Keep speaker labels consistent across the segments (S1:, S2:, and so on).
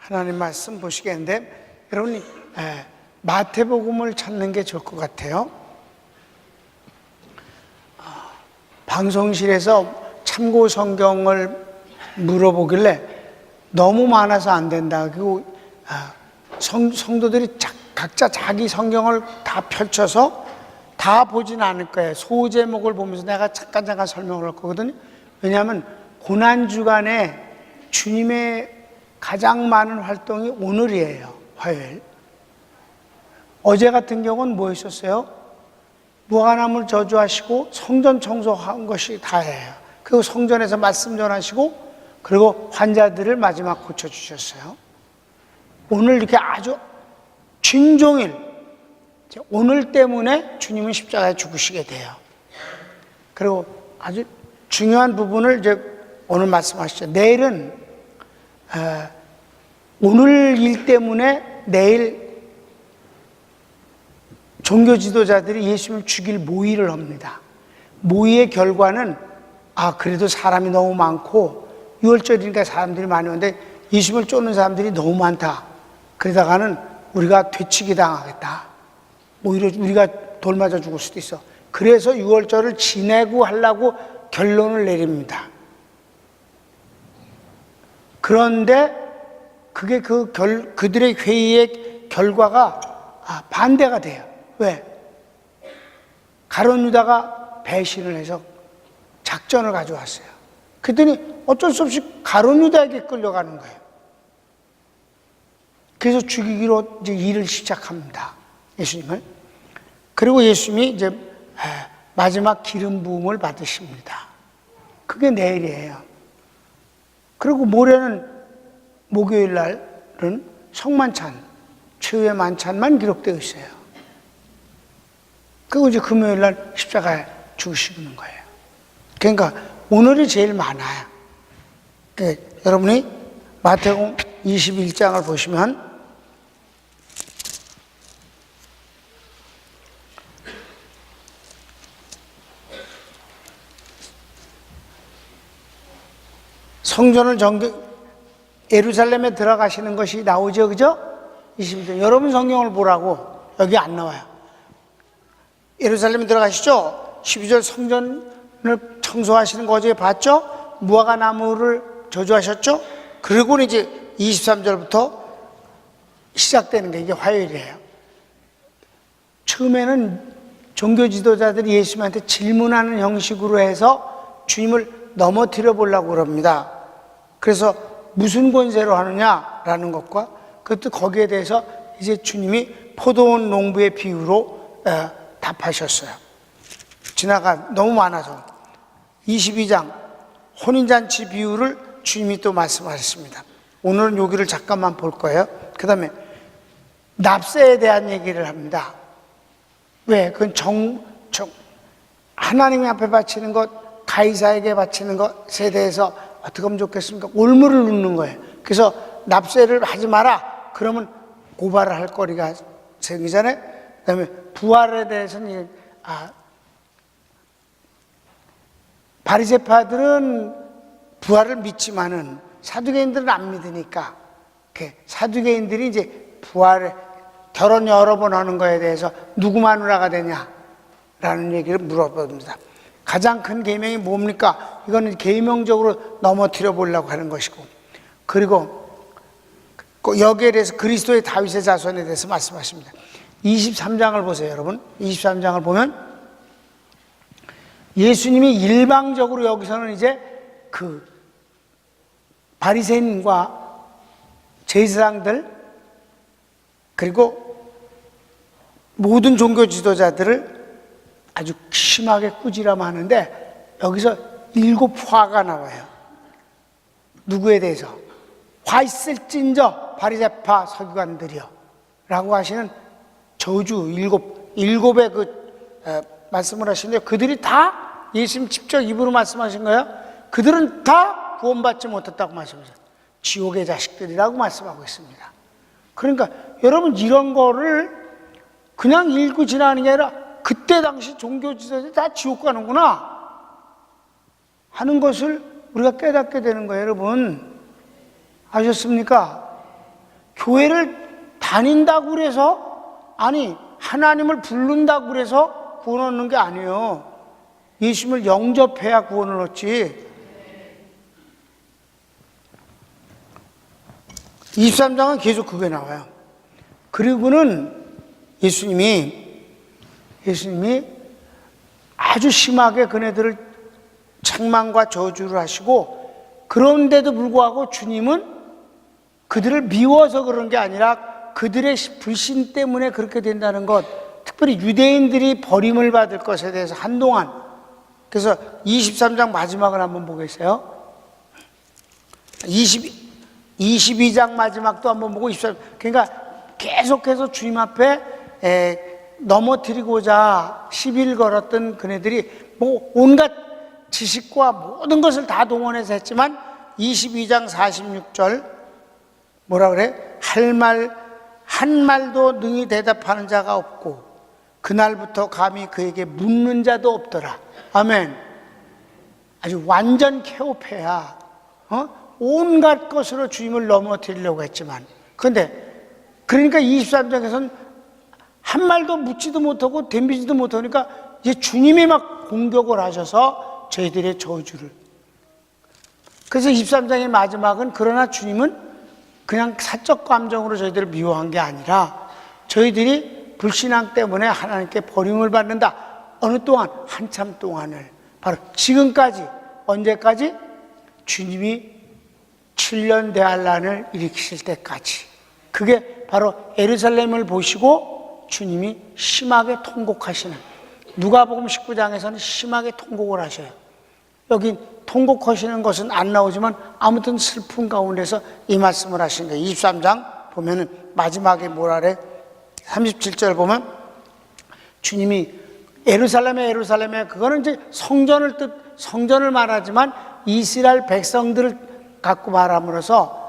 S1: 하나님 말씀 보시겠는데, 여러분이 마태복음을 찾는 게 좋을 것 같아요. 방송실에서 참고 성경을 물어보길래 너무 많아서 안 된다. 그리고 성도들이 각자 자기 성경을 다 펼쳐서 다 보진 않을 거예요. 소제목을 보면서 내가 잠깐 설명을 할 거거든요. 왜냐하면 고난주간에 주님의 가장 많은 활동이 오늘이에요. 화요일. 어제 같은 경우는 뭐 있었어요? 무화과나무를 저주하시고 성전 청소한 것이 다예요. 그리고 성전에서 말씀 전하시고 그리고 환자들을 마지막 고쳐주셨어요. 오늘 이렇게 아주 진종일, 오늘 때문에 주님은 십자가에 죽으시게 돼요. 그리고 아주 중요한 부분을 이제 오늘 말씀하시죠. 내일은 오늘 일 때문에 내일 종교 지도자들이 예수님을 죽일 모의를 합니다. 모의의 결과는 그래도 사람이 너무 많고 6월절이니까 사람들이 많이 오는데 예수님을 쫓는 사람들이 너무 많다. 그러다가는 우리가 되치기 당하겠다. 오히려 우리가 돌 맞아 죽을 수도 있어. 그래서 6월절을 지내고 하려고 결론을 내립니다. 그런데 그게 그들의 회의의 결과가 반대가 돼요. 왜? 가룟 유다가 배신을 해서 작전을 가져왔어요. 그랬더니 어쩔 수 없이 가룟 유다에게 끌려가는 거예요. 그래서 죽이기로 이제 일을 시작합니다. 예수님을. 그리고 예수님이 이제 마지막 기름 부음을 받으십니다. 그게 내일이에요. 그리고 모레는 목요일 날은 성만찬, 최후의 만찬만 기록되어 있어요. 그리고 이제 금요일 날 십자가에 죽으시는 거예요. 그러니까 오늘이 제일 많아요. 여러분이 마태복음 21장을 보시면 성전을 예루살렘에 들어가시는 것이 나오죠, 그죠? 20절. 여러분 성경을 보라고. 여기 안 나와요. 예루살렘에 들어가시죠? 12절 성전을 청소하시는 거 어제 봤죠? 무화과 나무를 저주하셨죠? 그리고 이제 23절부터 시작되는 게 이게 화요일이에요. 처음에는 종교 지도자들이 예수님한테 질문하는 형식으로 해서 주님을 넘어뜨려 보려고 그럽니다. 그래서 무슨 권세로 하느냐라는 것과 그것도 거기에 대해서 이제 주님이 포도원 농부의 비유로 답하셨어요. 너무 많아서 22장 혼인잔치 비유를 주님이 또 말씀하셨습니다. 오늘은 여기를 잠깐만 볼 거예요. 그 다음에 납세에 대한 얘기를 합니다. 왜? 그건 하나님 앞에 바치는 것, 가이사에게 바치는 것에 대해서 어떻게 하면 좋겠습니까? 올무를 눕는 거예요. 그래서 납세를 하지 마라. 그러면 고발을 할 거리가 생기잖아요. 그 다음에 부활에 대해서는 바리새파들은 부활을 믿지만은 사두개인들은 안 믿으니까 사두개인들이 이제 부활에 결혼 여러 번 하는 거에 대해서 누구 마누라가 되냐라는 얘기를 물어봅니다. 가장 큰 계명이 뭡니까? 이거는 계명적으로 넘어뜨려 보려고 하는 것이고, 그리고 여기에 대해서 그리스도의 다윗의 자손에 대해서 말씀하십니다. 23장을 보세요, 여러분. 23장을 보면 예수님이 일방적으로 여기서는 이제 바리새인과 제사장들 그리고 모든 종교 지도자들을 아주 심하게 꾸지람하는데 여기서 7화가 나와요. 누구에 대해서? 화 있을진저 바리새파 서기관들이여 라고 하시는 저주 일곱의 말씀을 하시는데, 그들이 다 예수님 직접 입으로 말씀하신 거예요. 그들은 다 구원받지 못했다고 말씀하셨어요. 지옥의 자식들이라고 말씀하고 있습니다. 그러니까 여러분 이런 거를 그냥 읽고 지나가는 게 아니라 그때 당시 종교 지도자들이 다 지옥 가는구나 하는 것을 우리가 깨닫게 되는 거예요. 여러분 아셨습니까? 교회를 다닌다고 그래서, 아니 하나님을 부른다고 그래서 구원 얻는 게 아니에요. 예수님을 영접해야 구원을 얻지. 23장은 계속 그게 나와요. 그리고는 예수님이 아주 심하게 그네들을 책망과 저주를 하시고, 그런데도 불구하고 주님은 그들을 미워서 그런 게 아니라 그들의 불신 때문에 그렇게 된다는 것, 특별히 유대인들이 버림을 받을 것에 대해서 한동안, 그래서 23장 마지막을 한번 보겠어요. 22장 마지막도 한번 보고 23장, 그러니까 계속해서 주님 앞에 넘어뜨리고자 시비를 걸었던 그네들이 뭐 온갖 지식과 모든 것을 다 동원해서 했지만 22장 46절 뭐라 그래? 한 말도 능히 대답하는 자가 없고 그날부터 감히 그에게 묻는 자도 없더라. 아멘. 아주 완전 케오페야. 온갖 것으로 주님을 넘어뜨리려고 했지만, 그러니까 23장에서는 한 말도 묻지도 못하고 덤비지도 못하니까 이제 주님이 막 공격을 하셔서 저희들의 저주를. 그래서 23장의 마지막은, 그러나 주님은 그냥 사적 감정으로 저희들을 미워한 게 아니라 저희들이 불신앙 때문에 하나님께 버림을 받는다. 어느 동안, 한참 동안을, 바로 지금까지, 언제까지? 주님이 7년 대환란을 일으키실 때까지. 그게 바로 예루살렘을 보시고 주님이 심하게 통곡하시는, 누가복음 19장에서는 심하게 통곡을 하셔요. 여기 통곡하시는 것은 안 나오지만 아무튼 슬픔 가운데서 이 말씀을 하신 거예요. 23장 보면은 마지막에 뭐라 그래? 37절 보면 주님이 예루살렘에, 그거는 이제 성전을 말하지만 이스라엘 백성들을 갖고 말함으로써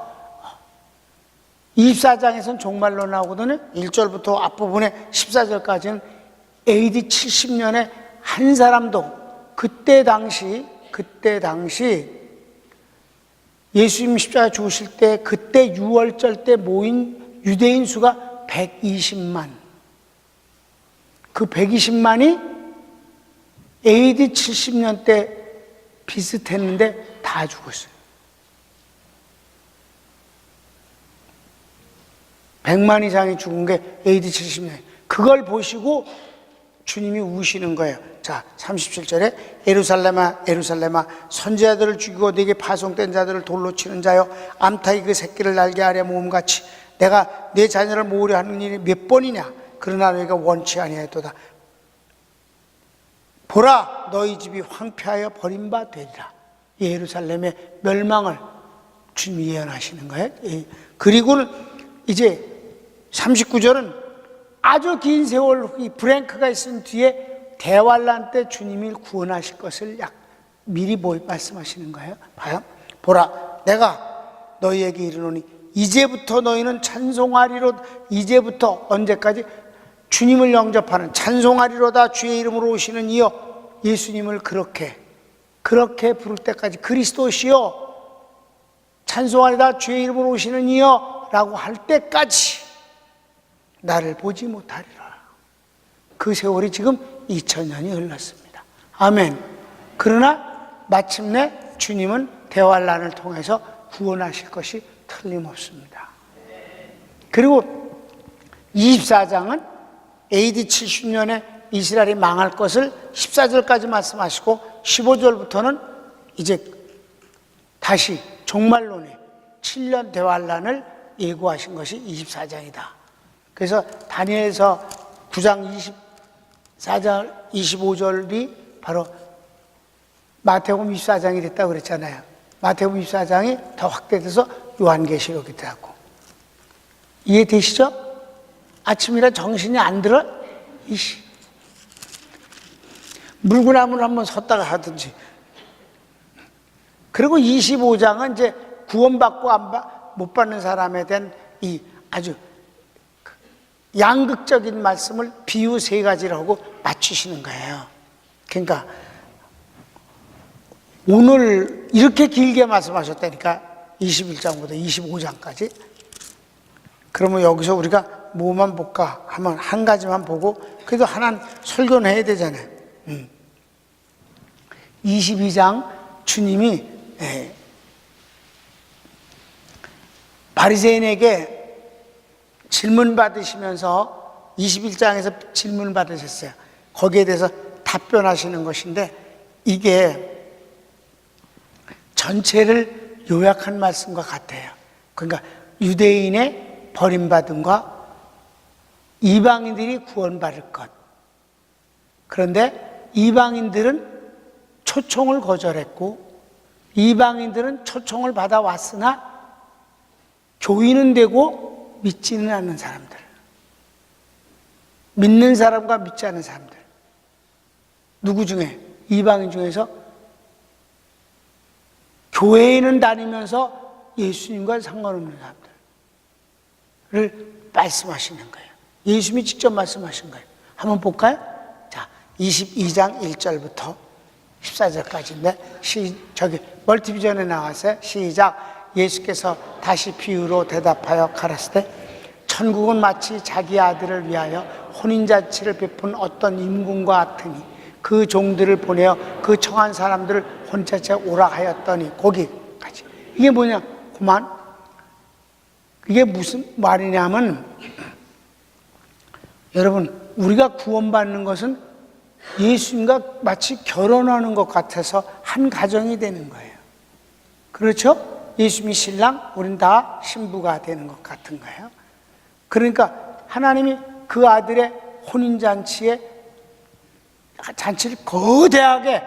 S1: 24장에서는 종말로 나오거든요. 1절부터 앞부분에 14절까지는 AD 70년에 한 사람도, 그때 당시 예수님 십자가 죽으실 때, 그때 유월절 때 모인 유대인 수가 120만. 그 120만이 AD 70년 때 비슷했는데 다 죽었어요. 100만 이상이 죽은 게 AD 70년. 그걸 보시고 주님이 우시는 거예요. 자, 37절에 예루살렘아 예루살렘아 선지자들을 죽이고 네게 파송된 자들을 돌로 치는 자여, 암탉이 그 새끼를 날개 아래 모음같이 내가 네 자녀를 모으려 하는 일이 몇 번이냐? 그러나 너희가 원치 아니하였도다. 보라, 너희 집이 황폐하여 버림바 되리라. 예루살렘의 멸망을 주님이 예언하시는 거예요. 그리고는 이제 39절은 아주 긴 세월, 이 브랭크가 있은 뒤에 대환란 때 주님이 구원하실 것을 미리 말씀하시는 거예요. 봐요. 보라, 내가 너희에게 이르노니 이제부터 너희는 찬송하리로다. 이제부터 언제까지? 주님을 영접하는, 찬송하리로다 주의 이름으로 오시는 이여. 예수님을 그렇게 부를 때까지, 그리스도시여 찬송하리다 주의 이름으로 오시는 이여 라고 할 때까지 나를 보지 못하리라. 그 세월이 지금 2000년이 흘렀습니다. 아멘. 그러나 마침내 주님은 대환란을 통해서 구원하실 것이 틀림없습니다. 그리고 24장은 AD 70년에 이스라엘이 망할 것을 14절까지 말씀하시고 15절부터는 이제 다시 종말론의 7년 대환란을 예고하신 것이 24장이다. 그래서 다니엘서 9장 24절, 25절이 바로 마태복음 24장이 됐다고 그랬잖아요. 마태복음 24장이 더 확대돼서 요한계시록이 되고. 이해되시죠? 아침이라 정신이 안 들어? 이씨. 물구나무를 한번 섰다가 하든지. 그리고 25장은 이제 구원받고 못 받는 사람에 대한 이 아주 양극적인 말씀을 비유 3가지를 하고 맞추시는 거예요. 그러니까 오늘 이렇게 길게 말씀하셨다니까, 21장부터 25장까지. 그러면 여기서 우리가 뭐만 볼까 하면 한 가지만 보고 그래도 하나는 설교는 해야 되잖아요. 22장 주님이 바리새인에게 질문 받으시면서 21장에서 질문 받으셨어요. 거기에 대해서 답변하시는 것인데 이게 전체를 요약한 말씀과 같아요. 그러니까 유대인의 버림받음과 이방인들이 구원받을 것. 그런데 이방인들은 초청을 거절했고 이방인들은 초청을 받아왔으나 교인은 되고 믿지는 않는 사람들, 믿는 사람과 믿지 않는 사람들, 누구 중에? 이방인 중에서 교회에는 다니면서 예수님과 상관없는 사람들을 말씀하시는 거예요. 예수님이 직접 말씀하신 거예요. 한번 볼까요? 자, 22장 1절부터 14절까지인데 저기 멀티비전에 나왔어요. 시작. 예수께서 다시 비유로 대답하여 가라사대 천국은 마치 자기 아들을 위하여 혼인잔치를 베푼 어떤 임금과 같으니 그 종들을 보내어 그 청한 사람들을 혼자체 오라 하였더니 거기까지. 이게 뭐냐? 그만. 이게 무슨 말이냐면 여러분 우리가 구원받는 것은 예수님과 마치 결혼하는 것 같아서 한 가정이 되는 거예요. 그렇죠? 예수님이 신랑, 우린 다 신부가 되는 것 같은 거예요. 그러니까 하나님이 그 아들의 혼인잔치에 잔치를 거대하게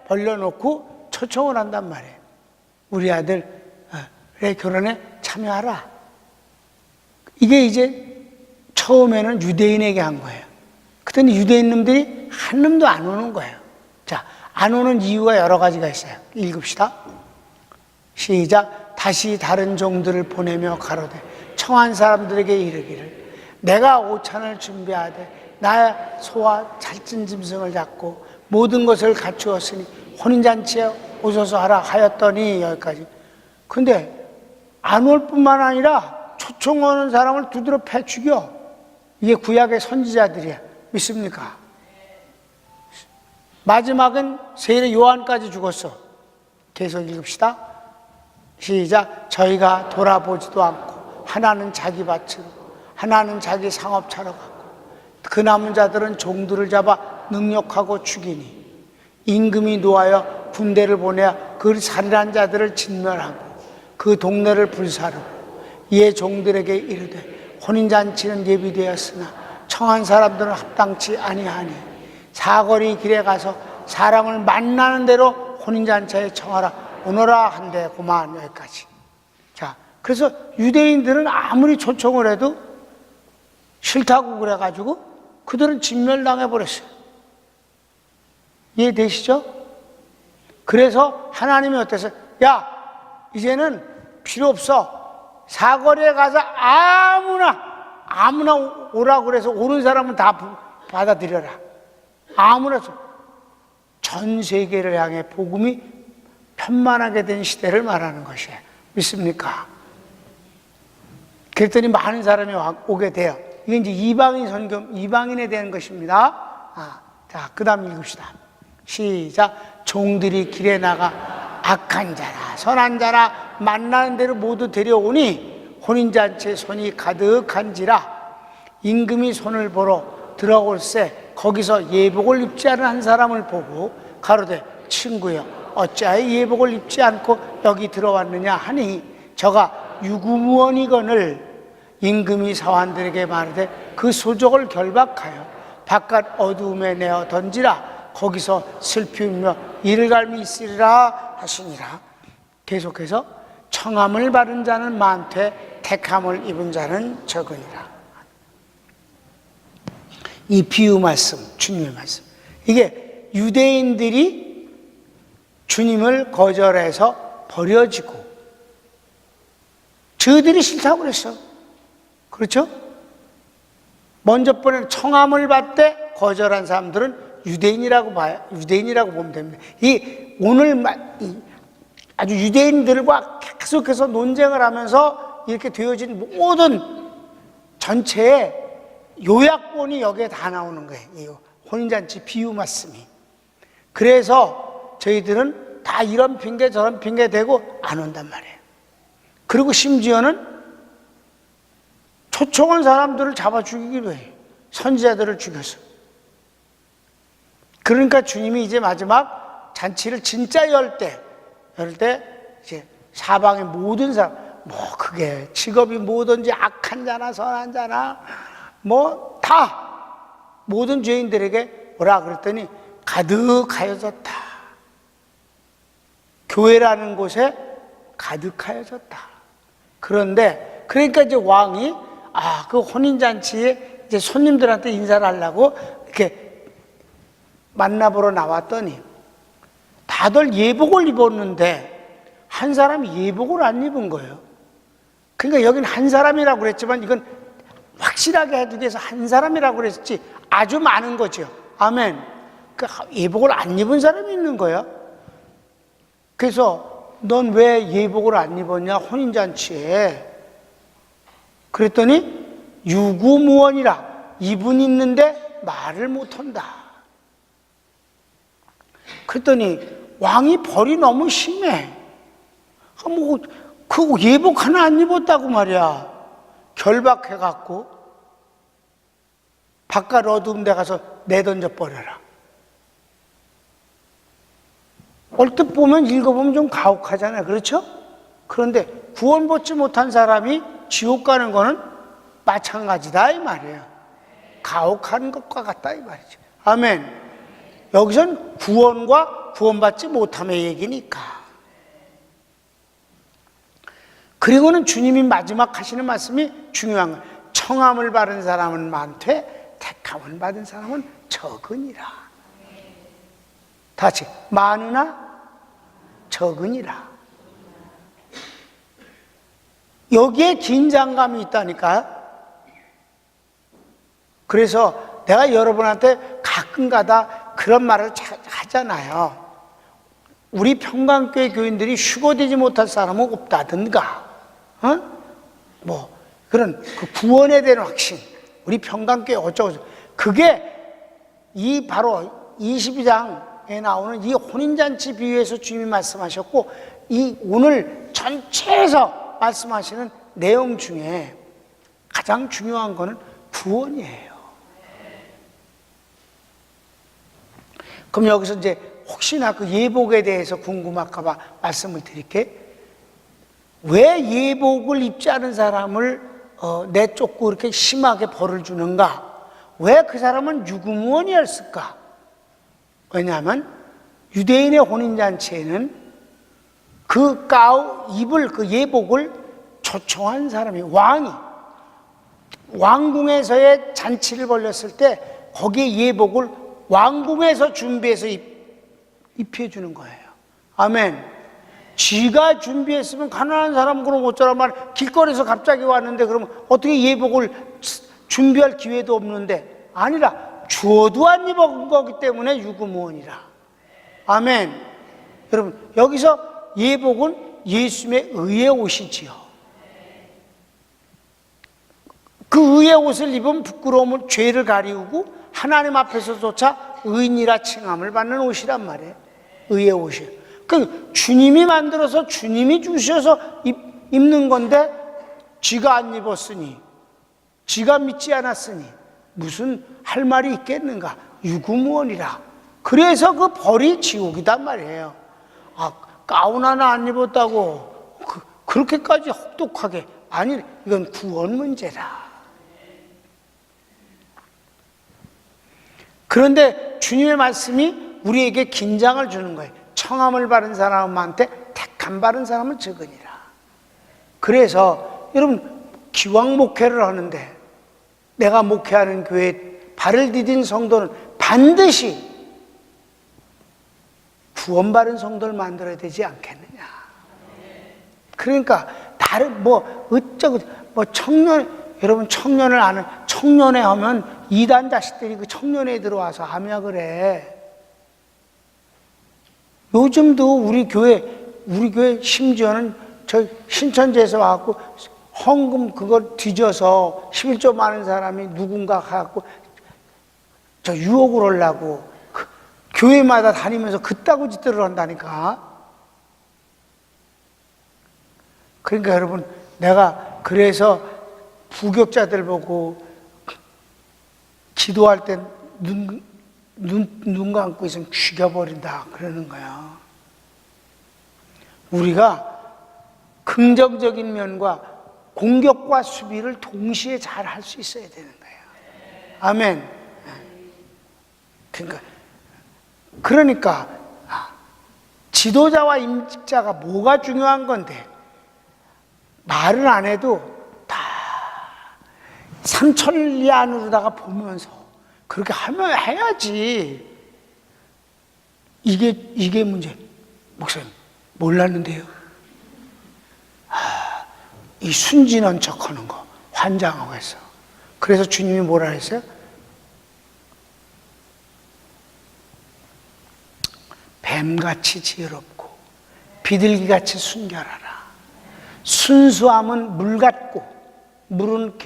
S1: 벌려놓고 초청을 한단 말이에요. 우리 아들의 결혼에 참여하라. 이게 이제 처음에는 유대인에게 한 거예요. 그랬더니 유대인 놈들이 한 놈도 안 오는 거예요. 자, 안 오는 이유가 여러 가지가 있어요. 읽읍시다. 시작. 다시 다른 종들을 보내며 가로되 청한 사람들에게 이르기를 내가 오찬을 준비하되 나의 소와 살찐 짐승을 잡고 모든 것을 갖추었으니 혼인잔치에 오소서 하라 하였더니 여기까지. 근데 안 올 뿐만 아니라 초청하는 사람을 두드러 패 죽여. 이게 구약의 선지자들이야. 믿습니까? 마지막은 세례 요한까지 죽었어. 계속 읽읍시다. 시작. 저희가 돌아보지도 않고 하나는 자기 밭으로 하나는 자기 상업차로 가고 그 남은 자들은 종들을 잡아 능욕하고 죽이니 임금이 노하여 군대를 보내어 그 살인한 자들을 진멸하고 그 동네를 불사르고 이에 종들에게 이르되 혼인잔치는 예비되었으나 청한 사람들은 합당치 아니하니 사거리 길에 가서 사람을 만나는 대로 혼인잔치에 청하라 오너라 한대 고만. 여기까지. 자, 그래서 유대인들은 아무리 초청을 해도 싫다고 그래가지고 그들은 진멸당해 버렸어요. 이해되시죠? 그래서 하나님이 어땠어요? 야, 이제는 필요 없어. 사거리에 가서 아무나 오라고 그래서 오는 사람은 다 받아들여라. 아무나. 전 세계를 향해 복음이 편만하게 된 시대를 말하는 것이에요. 믿습니까? 그랬더니 많은 사람이 오게 돼요. 이게 이제 이방인 선교, 이방인에 대한 것입니다. 자, 그 다음 읽읍시다. 시작. 종들이 길에 나가 악한 자라 선한 자라 만나는 대로 모두 데려오니 혼인잔치에 손이 가득한지라 임금이 손을 보러 들어올새 거기서 예복을 입지 않은 한 사람을 보고 가로되 친구여 어찌하여 예복을 입지 않고 여기 들어왔느냐 하니 저가 유구무원이거늘 임금이 사환들에게 말하되 그 소족을 결박하여 바깥 어두움에 내어 던지라 거기서 슬피 울며 이를 갈미 있으리라 하시니라. 계속해서 청함을 받은 자는 많되 택함을 입은 자는 적으니라. 이 비유 말씀, 주님의 말씀, 이게 유대인들이 주님을 거절해서 버려지고 저들이 싫다고 그랬어. 그렇죠? 먼저 번에 청함을 받되 거절한 사람들은 유대인이라고 봐요. 유대인이라고 보면 됩니다. 오늘 아주 유대인들과 계속해서 논쟁을 하면서 이렇게 되어진 모든 전체에 요약본이 여기에 다 나오는 거예요. 이 혼인잔치 비유 말씀이. 그래서 저희들은 다 이런 핑계 저런 핑계 대고 안 온단 말이에요. 그리고 심지어는 초청한 사람들을 잡아 죽이기도 해요. 선지자들을 죽여서. 그러니까 주님이 이제 마지막 잔치를 진짜 열 때 이제 사방의 모든 사람, 뭐 그게 직업이 뭐든지 악한 자나 선한 자나 뭐 다 모든 죄인들에게 뭐라 그랬더니 가득하여졌다. 교회라는 곳에 가득하여졌다. 그런데 그러니까 이제 왕이 그 혼인잔치에 이제 손님들한테 인사를 하려고 이렇게 만나보러 나왔더니 다들 예복을 입었는데 한 사람이 예복을 안 입은 거예요. 그러니까 여긴 한 사람이라고 그랬지만 이건 확실하게 해두기 위해서 한 사람이라고 그랬지 아주 많은 거죠. 아멘. 그러니까 예복을 안 입은 사람이 있는 거야. 그래서 넌 왜 예복을 안 입었냐 혼인잔치에. 그랬더니 유구무원이라 입은 있는데 말을 못한다. 그랬더니 왕이 벌이 너무 심해. 그 예복 하나 안 입었다고 말이야. 결박해갖고 바깥 어두운 데 가서 내던져 버려라. 얼뜻 보면 읽어보면 좀 가혹하잖아요. 그렇죠? 그런데 구원받지 못한 사람이 지옥 가는 거는 마찬가지다 이 말이에요. 가혹한 것과 같다 이 말이죠. 아멘. 여기선 구원과 구원받지 못함의 얘기니까. 그리고는 주님이 마지막 하시는 말씀이 중요한 거예요. 청함을 받은 사람은 많되 택함을 받은 사람은 적으니라. 다 같이 많으나 적으니라. 여기에 긴장감이 있다니까요. 그래서 내가 여러분한테 가끔 가다 그런 말을 하잖아요. 우리 평강교회 교인들이 휴거되지 못할 사람은 없다든가, 뭐 그런 그 구원에 대한 확신, 우리 평강교회 어쩌고 그게 이 바로 22장에 나오는 이 혼인잔치 비유에서 주님이 말씀하셨고, 이 오늘 전체에서 말씀하시는 내용 중에 가장 중요한 거는 구원이에요. 그럼 여기서 이제 혹시나 그 예복에 대해서 궁금할까봐 말씀을 드릴게요. 왜 예복을 입지 않은 사람을 내쫓고 이렇게 심하게 벌을 주는가? 왜 그 사람은 유구무원이었을까? 왜냐하면 유대인의 혼인잔치에는 그 입을 그 예복을 초청한 사람이 왕궁에서의 잔치를 벌렸을 때 거기에 예복을 왕궁에서 준비해서 입혀주는 거예요. 아멘. 지가 준비했으면 가난한 사람 그럼 어쩌란 말, 길거리에서 갑자기 왔는데 그러면 어떻게 예복을 준비할 기회도 없는데, 아니라 주어도 안 입은 거기 때문에 유구무원이라. 아멘. 여러분 여기서 예복은 예수님의 의의 옷이지요. 그 의의 옷을 입으면 부끄러움을, 죄를 가리우고 하나님 앞에서조차 의인이라 칭함을 받는 옷이란 말이에요. 의의 옷이에요. 그 주님이 만들어서 주님이 주셔서 입는 건데 지가 안 입었으니, 지가 믿지 않았으니 무슨 할 말이 있겠는가? 유구무원이라. 그래서 그 벌이 지옥이단 말이에요. 가운 하나 안 입었다고 그렇게까지 혹독하게. 아니, 이건 구원 문제다. 그런데 주님의 말씀이 우리에게 긴장을 주는 거예요. 청함을 받은 사람한테 택함 받은 사람은 적으니라. 그래서 여러분 기왕 목회를 하는데 내가 목회하는 교회에 발을 디딘 성도는 반드시 구원받은 성도를 만들어야 되지 않겠느냐. 그러니까 다른 여러분 청년을 아는, 청년회 하면 이단 자식들이 그 청년회에 들어와서 암약을 해. 요즘도 우리 교회 심지어는 저 신천지에서 와갖고 헌금 그걸 뒤져서 11조 많은 사람이 누군가 가갖고 저 유혹을 하려고 교회마다 다니면서 그따구 짓들을 한다니까. 그러니까 여러분, 내가 그래서 부격자들 보고 기도할 때 눈 감고 있으면 죽여버린다 그러는 거야. 우리가 긍정적인 면과 공격과 수비를 동시에 잘 할 수 있어야 되는 거예요. 아멘. 그러니까 지도자와 임직자가 뭐가 중요한 건데, 말을 안 해도 다 삼천리 안으로다가 보면서 그렇게 하면 해야지. 이게 문제. 목사님, 몰랐는데요. 이 순진한 척 하는 거 환장하고 했어. 그래서 주님이 뭐라 했어요? 뱀같이 지혜롭고 비둘기같이 순결하라. 순수함은 물 같고, 물은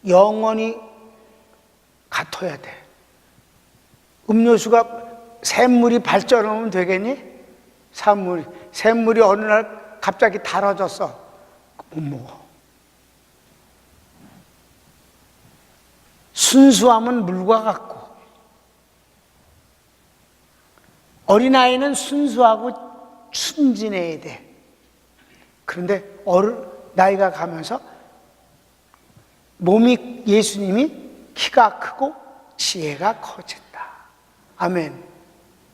S1: 영원히 같아야 돼. 음료수가 샘물이 발전하면 되겠니? 샘물이 어느 날 갑자기 달아졌어. 못 먹어. 순수함은 물과 같고, 어린아이는 순수하고 순진해야 돼. 그런데 나이가 가면서 몸이, 예수님이 키가 크고 지혜가 커진다. 아멘.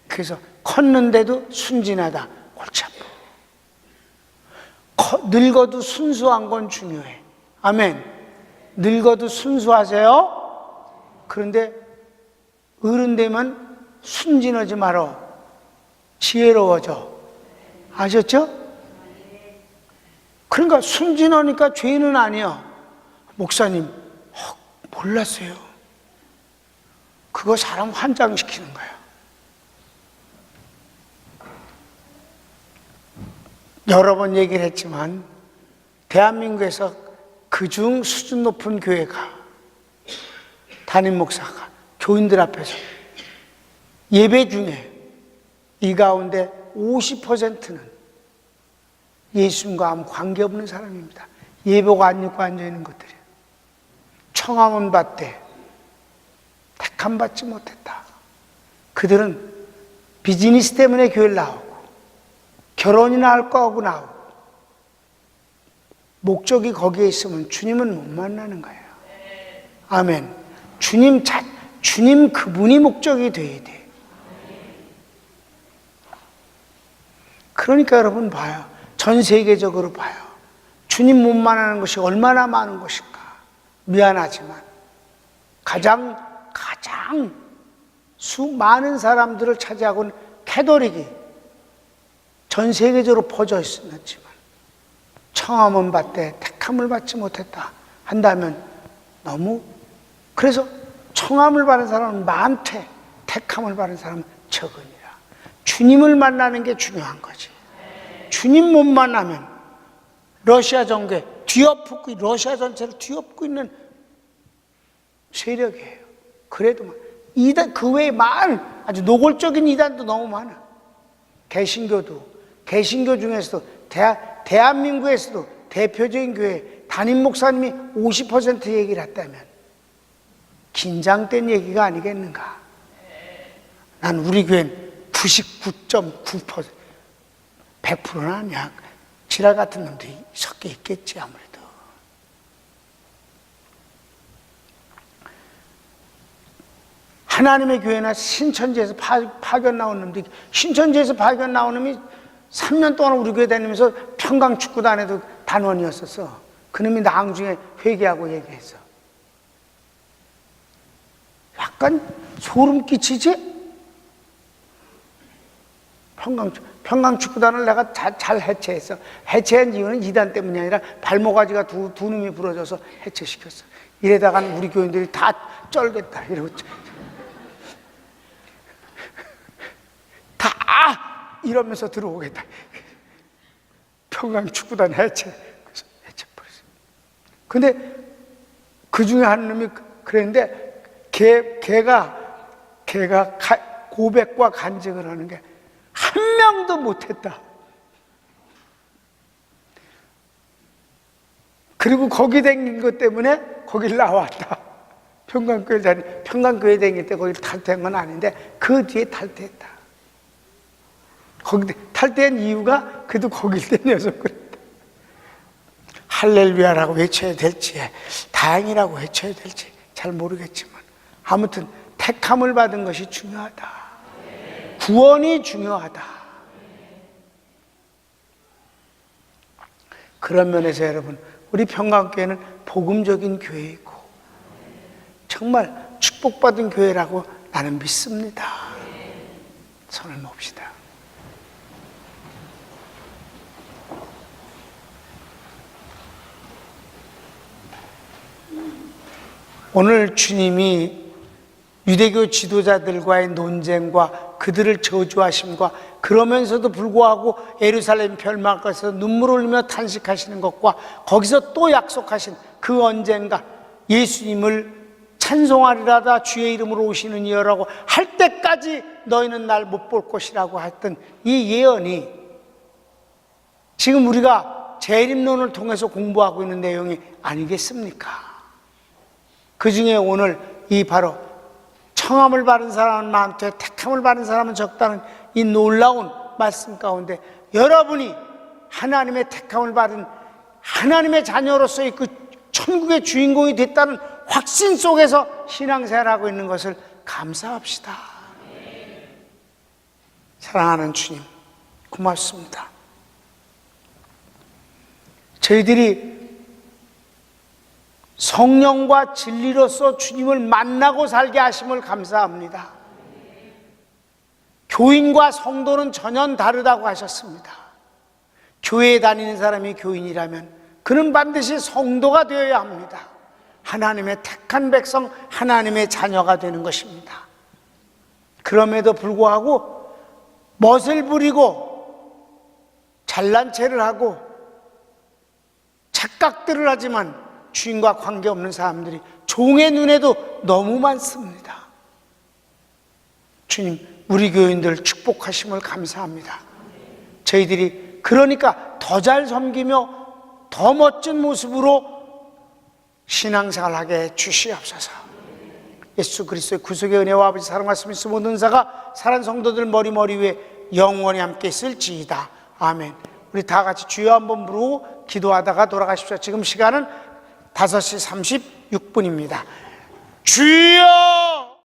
S1: 그래서 컸는데도 순진하다. 골치 아파. 늙어도 순수한 건 중요해. 아멘. 늙어도 순수하세요. 그런데 어른 되면 순진하지 말어. 지혜로워져. 아셨죠? 그러니까 순진하니까 죄는 아니야. 목사님, 몰랐어요. 그거 사람 환장시키는 거야. 여러 번 얘기를 했지만 대한민국에서 그중 수준 높은 교회가, 담임 목사가 교인들 앞에서 예배 중에 이 가운데 50%는 예수님과 아무 관계없는 사람입니다. 예배가 안 입고 앉아있는 것들이에요. 청함은 받되 택함 받지 못했다. 그들은 비즈니스 때문에 교회를 나오고, 결혼이나 할 거 하고 나오고, 목적이 거기에 있으면 주님은 못 만나는 거예요. 아멘. 주님 그분이 목적이 돼야 돼. 그러니까 여러분 봐요. 전 세계적으로 봐요. 주님 못 만나는 것이 얼마나 많은 것인가. 미안하지만 가장 많은 사람들을 차지하고 있는 캐톨릭이 전 세계적으로 퍼져 있었지만, 청함은 받되 택함을 받지 못했다 한다면 그래서 청함을 받은 사람은 많되 택함을 받은 사람은 적으니라. 주님을 만나는 게 중요한 거지. 주님 못 만나면 러시아 정계 뒤엎고, 러시아 전체를 뒤엎고 있는 세력이에요. 그래도 이단, 그 외에 아주 노골적인 이단도 너무 많아. 개신교 중에서도 대한민국에서도 대표적인 교회 담임 목사님이 50% 얘기를 했다면 긴장된 얘기가 아니겠는가. 난 우리 교회는 99.9%, 100%는 아니야. 지랄 같은 놈들이 섞여 있겠지 아무래도. 하나님의 교회나 신천지에서 파견 나온 놈들이, 신천지에서 파견 나온 놈이 3년 동안 우리 교회 다니면서 평강축구단에도 단원이었었어. 그놈이 나중에 회개하고 얘기했어. 약간 소름 끼치지? 평강축구단을 내가 잘 해체했어. 해체한 이유는 이단 때문이 아니라 발모가지가 두 놈이 부러져서 해체시켰어. 이래다가는 우리 교인들이 다 쩔겠다 이러고 다 이러면서 들어오겠다. 평강축구단 해체. 그래서 해체버렸어. 근데 그 중에 한 놈이 그랬는데 걔가 고백과 간증을 하는 게 한 명도 못했다. 그리고 거기 댕긴 것 때문에 거길 나왔다. 평강교회 댕길 때 거기 탈퇴한 건 아닌데 그 뒤에 탈퇴했다. 거기 탈퇴한 이유가 그래도 거길 다녀서 그랬다. 할렐루야라고 외쳐야 될지 다행이라고 외쳐야 될지 잘 모르겠지만 아무튼 택함을 받은 것이 중요하다. 구원이 중요하다. 그런 면에서 여러분, 우리 평강교회는 복음적인 교회이고 정말 축복받은 교회라고 나는 믿습니다. 손을 놉시다. 오늘 주님이 유대교 지도자들과의 논쟁과 그들을 저주하심과 그러면서도 불구하고 예루살렘 멸망해서 눈물을 흘리며 탄식하시는 것과 거기서 또 약속하신 그 언젠가 예수님을 찬송하리라다 주의 이름으로 오시는 이여라고 할 때까지 너희는 날 못 볼 것이라고 했던 이 예언이 지금 우리가 재림론을 통해서 공부하고 있는 내용이 아니겠습니까? 그 중에 오늘 이 바로 청함을 받은 사람은 많되 택함을 받은 사람은 적다는 이 놀라운 말씀 가운데 여러분이 하나님의 택함을 받은 하나님의 자녀로서의 그 천국의 주인공이 됐다는 확신 속에서 신앙생활하고 있는 것을 감사합시다. 사랑하는 주님, 고맙습니다. 저희들이 성령과 진리로서 주님을 만나고 살게 하심을 감사합니다. 교인과 성도는 전혀 다르다고 하셨습니다. 교회에 다니는 사람이 교인이라면 그는 반드시 성도가 되어야 합니다. 하나님의 택한 백성, 하나님의 자녀가 되는 것입니다. 그럼에도 불구하고 멋을 부리고 잘난 체를 하고 착각들을 하지만 주인과 관계없는 사람들이 종의 눈에도 너무 많습니다. 주님, 우리 교인들 축복하심을 감사합니다. 저희들이 그러니까 더 잘 섬기며 더 멋진 모습으로 신앙생활하게 해 주시옵소서. 예수 그리스도의 구속의 은혜와 아버지 사랑 말씀 있음 모든 은사가 사랑하는 성도들 머리 위에 영원히 함께 있을지이다. 아멘. 우리 다 같이 주여 한번 부르고 기도하다가 돌아가십시오. 지금 시간은 5시 36분입니다. 주여!